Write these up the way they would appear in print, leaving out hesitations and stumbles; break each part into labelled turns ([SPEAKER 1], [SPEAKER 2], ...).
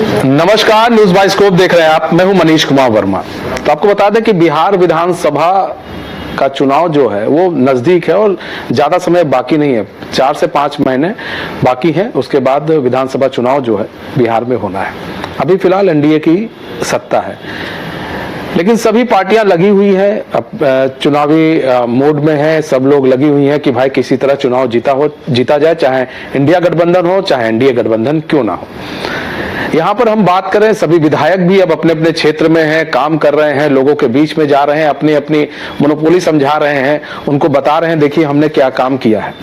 [SPEAKER 1] नमस्कार, news bioscope देख रहे हैं आप। मैं हूं मनीष कुमार वर्मा। तो आपको बता दें कि बिहार विधानसभा का चुनाव जो है वो नजदीक है और ज्यादा समय बाकी नहीं है। 4 से 5 महीने बाकी हैं। उसके बाद विधानसभा चुनाव जो है बिहार में होना है। अभी फिलहाल एनडीए की सत्ता है, लेकिन सभी पार्टियां लगी हुई है, चुनावी मोड में है। सब लोग लगी हुई हैं कि भाई किसी तरह चुनाव जीता जाए, चाहे इंडिया गठबंधन हो चाहे एनडीए गठबंधन क्यों ना हो। यहाँ पर हम बात करें, सभी विधायक भी अब अपने अपने क्षेत्र में हैं, काम कर रहे हैं, लोगों के बीच में जा रहे हैं, अपनी अपनी मोनोपोली समझा रहे हैं, उनको बता रहे हैं देखिए हमने क्या काम किया है।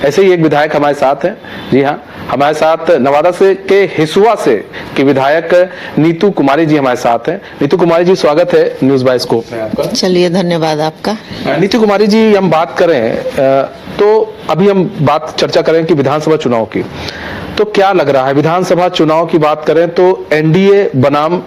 [SPEAKER 1] ऐसे ही एक विधायक हमारे साथ है। जी हाँ, हमारे साथ नवादा से के हिसुआ से की विधायक नीतू कुमारी जी हमारे साथ हैं। नीतू कुमारी जी, स्वागत है न्यूज बाइस्कोप में आपका।
[SPEAKER 2] चलिए, धन्यवाद आपका।
[SPEAKER 1] नीतू कुमारी जी, हम बात करें तो अभी हम चर्चा करें कि विधानसभा चुनाव की, तो क्या लग रहा है विधानसभा चुनाव की बात करें तो एनडीए बनाम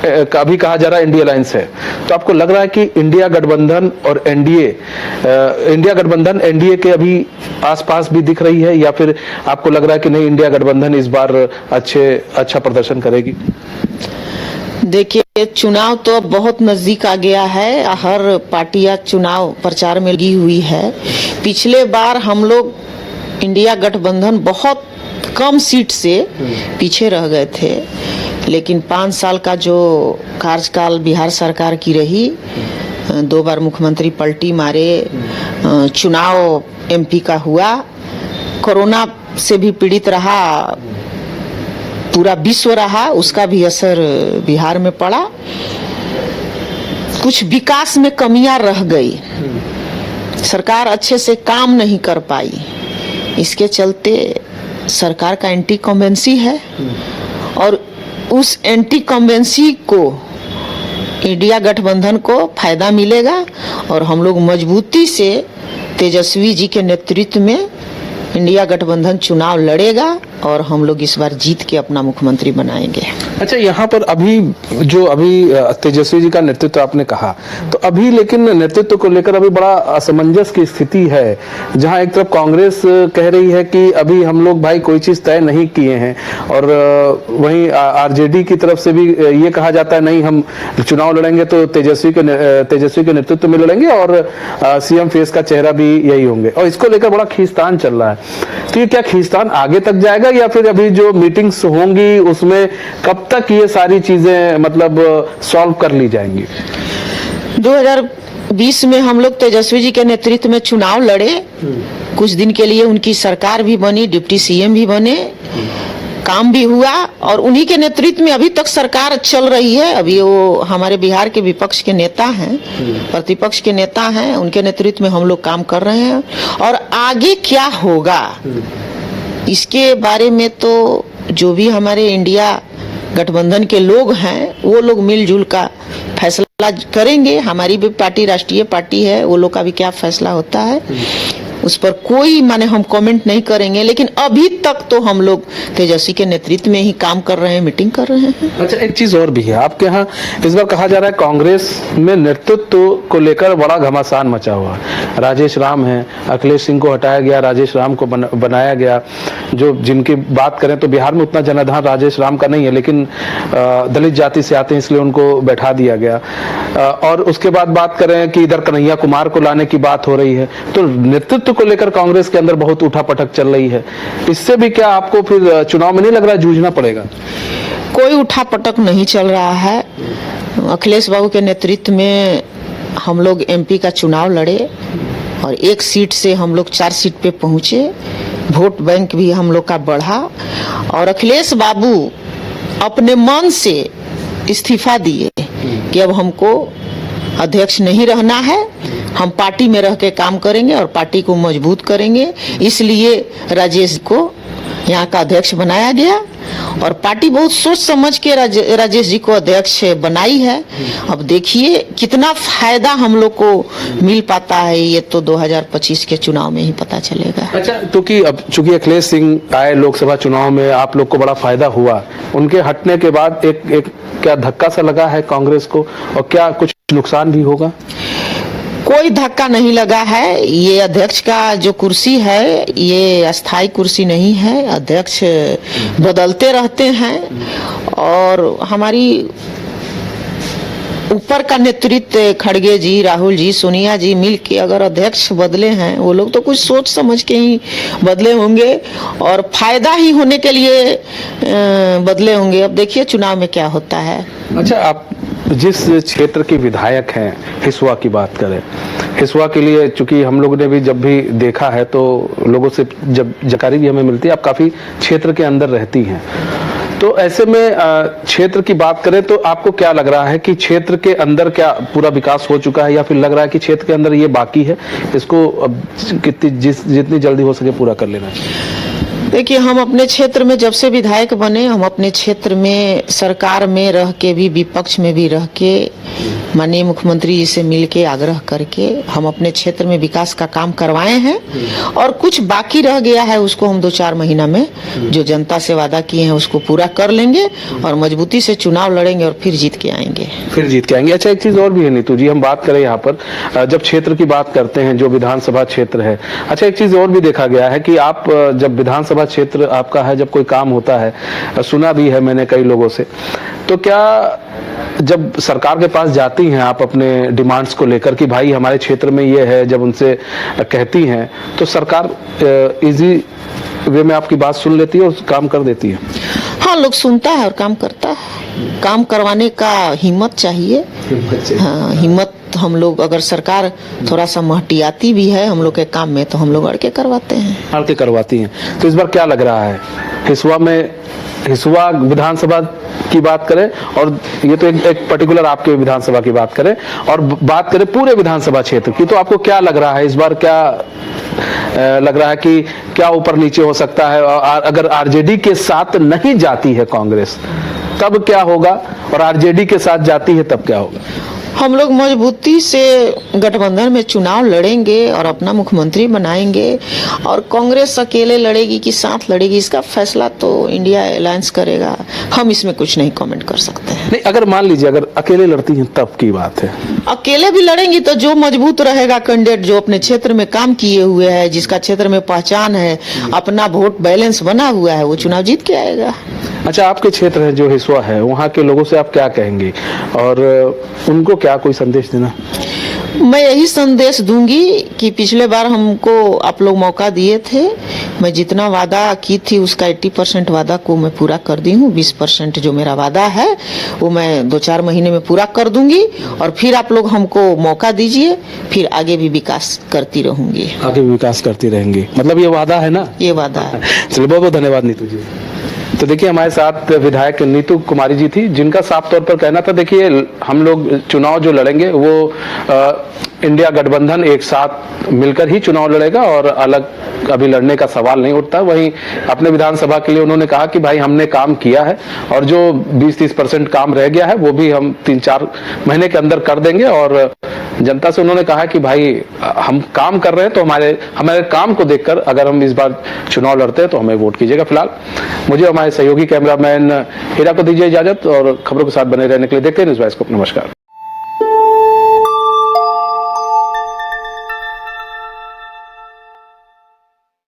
[SPEAKER 1] का भी कहा जा रहा है, इंडिया अलायंस है, तो आपको लग रहा है कि इंडिया गठबंधन और इंडिया गठबंधन एनडीए के अभी आसपास भी दिख रही है, या फिर आपको लग रहा है कि नहीं, इंडिया गठबंधन इस बार अच्छा प्रदर्शन करेगी?
[SPEAKER 2] देखिए, चुनाव तो अब बहुत नजदीक आ गया है। हर पार्टियां चुनाव प्रचार में लगी हुई है। पिछले बार हम लोग इंडिया गठबंधन बहुत कम सीट से पीछे रह गए थे, लेकिन 5 साल का जो कार्यकाल बिहार सरकार की रही, 2 बार मुख्यमंत्री पलटी मारे, चुनाव एमपी का हुआ, कोरोना से भी पीड़ित रहा पूरा विश्व रहा, उसका भी असर बिहार में पड़ा। कुछ विकास में कमियां रह गई, सरकार अच्छे से काम नहीं कर पाई। इसके चलते सरकार का एंटी कॉम्बेंसी है और उस एंटी कॉम्बेंसी को इंडिया गठबंधन को फायदा मिलेगा और हम लोग मजबूती से तेजस्वी जी के नेतृत्व में इंडिया गठबंधन चुनाव लड़ेगा और हम लोग इस बार जीत के अपना मुख्यमंत्री बनाएंगे।
[SPEAKER 1] अच्छा, यहाँ पर अभी तेजस्वी जी का नेतृत्व आपने कहा, तो अभी लेकिन नेतृत्व को लेकर अभी बड़ा असमंजस की स्थिति है, जहाँ एक तरफ कांग्रेस कह रही है कि अभी हम लोग भाई कोई चीज तय नहीं किए हैं, और वहीं आरजेडी की तरफ से भी ये कहा जाता है नहीं, हम चुनाव लड़ेंगे तो तेजस्वी के नेतृत्व में लड़ेंगे और सीएम फेस का चेहरा भी यही होंगे, और इसको लेकर बड़ा खींचतान चल रहा है। तो ये क्या खींचतान आगे तक जाएगा, या फिर अभी जो मीटिंग्स होंगी उसमें कब तक ये सारी चीजें मतलब सॉल्व कर ली जाएंगी?
[SPEAKER 2] 2020 में हम लोग तेजस्वी जी के नेतृत्व में चुनाव लड़े, कुछ दिन के लिए उनकी सरकार भी बनी, डिप्टी सीएम भी बने, काम भी हुआ, और उन्हीं के नेतृत्व में अभी तक सरकार चल रही है। अभी वो हमारे बिहार के विपक्ष के नेता हैं, प्रतिपक्ष के नेता हैं, उनके नेतृत्व में हम लोग काम कर रहे हैं। और आगे क्या होगा इसके बारे में तो जो भी हमारे इंडिया गठबंधन के लोग हैं वो लोग मिलजुल का फैसला करेंगे। हमारी भी पार्टी राष्ट्रीय पार्टी है, वो लोग का भी क्या फैसला होता है उस पर कोई हम कमेंट नहीं करेंगे, लेकिन अभी तक तो हम लोग तेजस्वी के नेतृत्व में ही काम कर रहे हैं, मीटिंग कर रहे हैं।
[SPEAKER 1] अच्छा, एक चीज और भी है आपके यहाँ, इस बार कहा जा रहा है कांग्रेस में नेतृत्व को लेकर बड़ा घमासान मचा हुआ है। राजेश राम है, अखिलेश सिंह को हटाया गया, राजेश राम को बनाया गया। जो जिनकी बात करें तो बिहार में उतना जनाधार राजेश राम का नहीं है, लेकिन दलित जाति से आते हैं इसलिए उनको बैठा दिया गया। और उसके बाद बात करें कि इधर कन्हैया कुमार को लाने की बात हो रही है, तो नेतृत्व को लेकर कांग्रेस के अंदर बहुत उठापटक चल रही है। इससे भी क्या आपको फिर चुनाव में नहीं लग रहा है जूझना पड़ेगा?
[SPEAKER 2] कोई उठापटक नहीं चल रहा है। अखिलेश बाबू के नेतृत्व में हम लोग एमपी का चुनाव लड़े और 1 सीट से हम लोग 4 सीट पे पहुंचे। वोट बैंक भी हम लोग का बढ़ा और अखिलेश बाबू अपने मन से इस्तीफा दिए कि अब हमको अध्यक्ष नहीं रहना है, हम पार्टी में रह के काम करेंगे और पार्टी को मजबूत करेंगे। इसलिए राजेश को यहाँ का अध्यक्ष बनाया गया और पार्टी बहुत सोच समझ के राजेश जी को अध्यक्ष बनाई है। अब देखिए कितना फायदा हम लोग को मिल पाता है, ये तो 2025 के चुनाव में ही पता चलेगा।
[SPEAKER 1] अच्छा, क्योंकि अब चूंकि अखिलेश सिंह आए लोकसभा चुनाव में, आप लोग को बड़ा फायदा हुआ, उनके हटने के बाद एक क्या धक्का सा लगा है कांग्रेस को, और क्या कुछ नुकसान भी होगा?
[SPEAKER 2] कोई धक्का नहीं लगा है। ये अध्यक्ष का जो कुर्सी है ये अस्थाई कुर्सी नहीं है। अध्यक्ष बदलते रहते हैं और हमारी ऊपर का नेतृत्व खड़गे जी, राहुल जी, सोनिया जी मिल के अगर अध्यक्ष बदले हैं, वो लोग तो कुछ सोच समझ के ही बदले होंगे और फायदा ही होने के लिए बदले होंगे। अब देखिए चुनाव में क्या होता है।
[SPEAKER 1] अच्छा, आप जिस क्षेत्र के विधायक हैं, हिसुआ की बात करें, हिसुआ के लिए चूंकि हम लोगों ने भी जब भी देखा है तो लोगों से जब जानकारी भी हमें मिलती है, आप काफी क्षेत्र के अंदर रहती हैं, तो ऐसे में क्षेत्र की बात करें तो आपको क्या लग रहा है कि क्षेत्र के अंदर क्या पूरा विकास हो चुका है या फिर लग रहा है कि क्षेत्र के अंदर ये बाकी है, इसको अब जितनी जल्दी हो सके पूरा कर लेना चाहिए?
[SPEAKER 2] देखिए, हम अपने क्षेत्र में जब से विधायक बने, हम अपने क्षेत्र में सरकार में रह के भी, विपक्ष में भी रह के, माननीय मुख्यमंत्री जी से मिल के आग्रह करके हम अपने क्षेत्र में विकास का काम करवाए हैं और कुछ बाकी रह गया है, उसको हम 2-4 महीना में जो जनता से वादा किए हैं उसको पूरा कर लेंगे और मजबूती से चुनाव लड़ेंगे और फिर जीत के आएंगे।
[SPEAKER 1] अच्छा, एक चीज और भी है नीतू जी, हम बात करें यहाँ पर जब क्षेत्र की बात करते हैं जो विधानसभा क्षेत्र है, अच्छा एक चीज और भी देखा गया है कि आप जब विधानसभा क्षेत्र आपका है, जब कोई काम होता है, सुना भी है मैंने कई लोगों से, तो क्या जब सरकार के पास जाती हैं आप अपने डिमांड्स को लेकर कि भाई हमारे क्षेत्र में ये है, जब उनसे कहती हैं तो सरकार इजी वे में आपकी बात सुन लेती है और काम कर देती है?
[SPEAKER 2] हाँ, लोग सुनता है और काम करता है। काम करवाने का हिम्मत चाहिए। हाँ, हिम्मत हम लोग, अगर सरकार थोड़ा सा महटियाती भी है हम लोग के काम में तो हम लोग अड़ के करवाते हैं।
[SPEAKER 1] अड़ के करवाती हैं। तो इस बार क्या लग रहा है हिसुआ में, हिसुआ विधानसभा की बात करें और ये तो एक पर्टिकुलर आपके विधानसभा की बात करें और बात करें पूरे विधानसभा क्षेत्र की, तो आपको क्या लग रहा है इस बार, क्या लग रहा है कि क्या ऊपर नीचे हो सकता है? अगर आरजेडी के साथ नहीं जाती है कांग्रेस तब क्या होगा और आरजेडी के साथ जाती है तब क्या होगा?
[SPEAKER 2] हम लोग मजबूती से गठबंधन में चुनाव लड़ेंगे और अपना मुख्यमंत्री बनाएंगे और कांग्रेस अकेले लड़ेगी कि साथ लड़ेगी इसका फैसला तो इंडिया अलायंस करेगा। हम इसमें कुछ नहीं कमेंट कर सकते हैं।
[SPEAKER 1] नहीं, अगर मान लीजिए अगर अकेले लड़ती हैं तब की बात है।
[SPEAKER 2] अकेले भी लड़ेंगी तो जो मजबूत रहेगा कैंडिडेट, जो अपने क्षेत्र में काम किए हुए है, जिसका क्षेत्र में पहचान है, अपना वोट बैलेंस बना हुआ है, वो चुनाव जीत के आएगा।
[SPEAKER 1] अच्छा, आपके क्षेत्र है जो हिसुआ है, वहाँ के लोगों से आप क्या कहेंगे और उनको क्या कोई संदेश देना?
[SPEAKER 2] मैं यही संदेश दूंगी कि पिछले बार हमको आप लोग मौका दिए थे, मैं जितना वादा की थी उसका 80% वादा को मैं पूरा कर दी हूँ। 20% जो मेरा वादा है वो मैं 2-4 महीने में पूरा कर दूंगी और फिर आप लोग हमको मौका दीजिए, फिर आगे भी विकास करती रहूंगी।
[SPEAKER 1] आगे भी विकास करती रहेंगी, मतलब ये वादा है ना?
[SPEAKER 2] ये वादा है।
[SPEAKER 1] चलिए, बहुत बहुत धन्यवाद नीतू जी। तो देखिए, हमारे साथ विधायक नीतू कुमारी जी थी, जिनका साफ तौर पर कहना था, देखिए हम लोग चुनाव जो लड़ेंगे वो इंडिया गठबंधन एक साथ मिलकर ही चुनाव लड़ेगा और अलग अभी लड़ने का सवाल नहीं उठता। वहीं अपने विधानसभा के लिए उन्होंने कहा कि भाई हमने काम किया है और जो 20-30% काम रह गया है वो भी हम 3-4 महीने के अंदर कर देंगे और जनता से उन्होंने कहा कि भाई हम काम कर रहे हैं तो हमारे काम को देखकर अगर हम इस बार चुनाव लड़ते हैं तो हमें वोट कीजिएगा। फिलहाल मुझे हमारे सहयोगी कैमरामैन हीरा को दीजिए इजाजत और खबरों के साथ बने रहने के लिए देखते हैं न्यूज़ बाइस्कोप। नमस्कार।